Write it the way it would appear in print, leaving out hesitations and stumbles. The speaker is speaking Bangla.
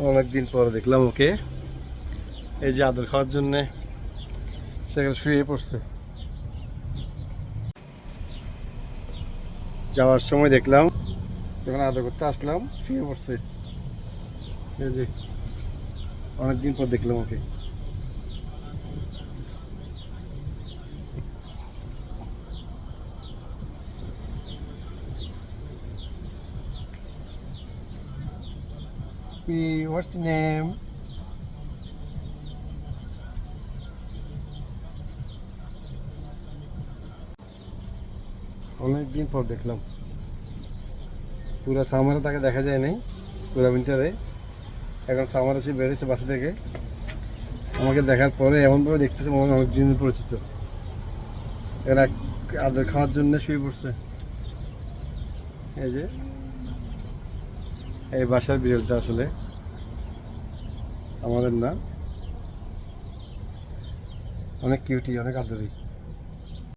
অনেকদিন পর দেখলাম ওকে। এই যে আদর খাওয়ার জন্যে সেখানে শুয়ে পড়ছে। যাওয়ার সময় দেখলাম, যখন আদর করতে আসলাম শুয়ে পড়ছে। এই যে অনেকদিন পর দেখলাম ওকে। What's your name? অনেকদিন পর দেখলাম। পুরো সামারে তাকে দেখা যায় নাই, পুরো উইন্টারে। এখন সামার এসে বেরিয়েছে বাসা থেকে, আমাকে দেখার পরে এমনভাবে দেখতেছে মনে হয় অনেকদিন পরিচিত। এরা আদর খাওয়ার জন্য শুয়ে পড়ছে। এই যে এই বাসার বিড়ালটা আসলে আমাদের না, অনেক কিউটি, অনেক আদরি।